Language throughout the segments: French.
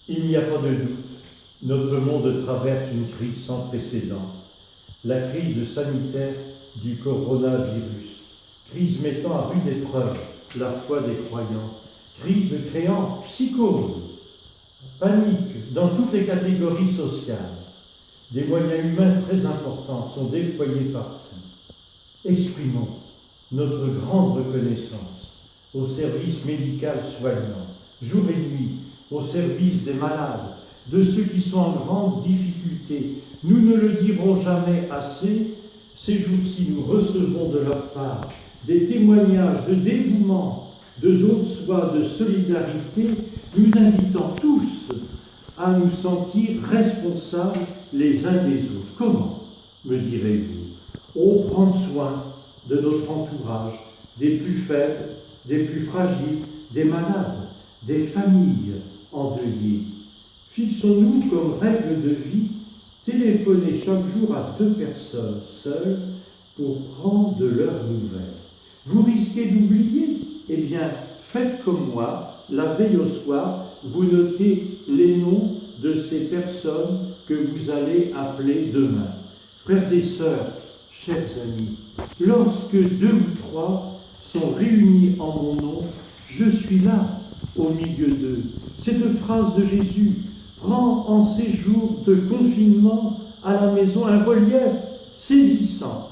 Il n'y a pas de doute, notre monde traverse une crise sans précédent, la crise sanitaire du coronavirus, crise mettant à rude épreuve la foi des croyants, crise créant psychose, panique dans toutes les catégories sociales. Des moyens humains très importants sont déployés partout. Exprimons notre grande reconnaissance au service médical soignant, jour et nuit, au service des malades, de ceux qui sont en grande difficulté. Nous ne le dirons jamais assez, ces jours-ci nous recevons de leur part des témoignages de dévouement, de don de soi, de solidarité, nous invitant tous à nous sentir responsables les uns des autres. Comment, me direz-vous? On prend soin de notre entourage, des plus faibles, des plus fragiles, des malades, des familles endeuillées. Fixons-nous comme règle de vie téléphoner chaque jour à 2 personnes seules pour prendre de leurs nouvelles. Vous risquez d'oublier? Eh bien, faites comme moi, la veille au soir, vous notez les noms de ces personnes que vous allez appeler demain. Frères et sœurs, chers amis, lorsque 2 ou 3 sont réunis en mon nom, je suis là, au milieu d'eux. Cette phrase de Jésus prend en ces jours de confinement à la maison un relief saisissant.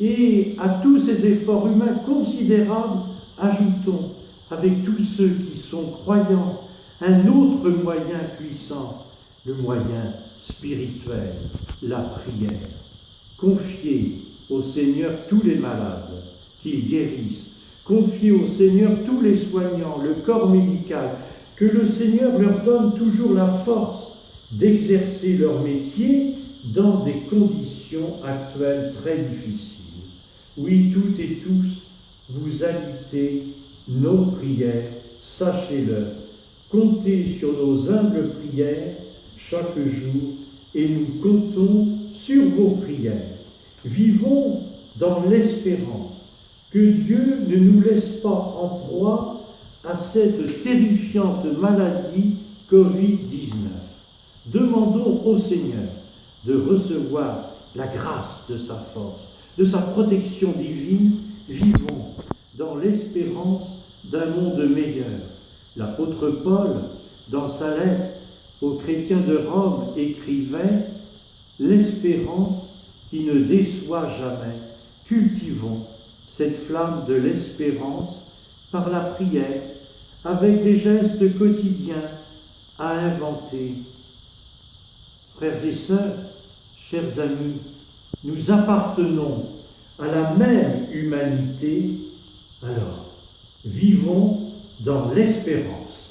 Et à tous ces efforts humains considérables, ajoutons, avec tous ceux qui sont croyants, un autre moyen puissant, le moyen spirituel, la prière. Confiez au Seigneur tous les malades, qu'il guérisse. Confiez au Seigneur tous les soignants, le corps médical, que le Seigneur leur donne toujours la force d'exercer leur métier dans des conditions actuelles très difficiles. Oui, toutes et tous, vous habitez nos prières, sachez-le. Comptez sur nos humbles prières chaque jour et nous comptons sur vos prières. Vivons dans l'espérance que Dieu ne nous laisse pas en proie à cette terrifiante maladie Covid-19. Demandons au Seigneur de recevoir la grâce de sa force, de sa protection divine. Vivons dans l'espérance d'un monde meilleur. L'apôtre Paul, dans sa lettre aux chrétiens de Rome, écrivait « L'espérance qui ne déçoit jamais. Cultivons cette flamme de l'espérance par la prière, avec des gestes quotidiens à inventer. » Frères et sœurs, chers amis, nous appartenons à la même humanité, alors vivons dans l'espérance.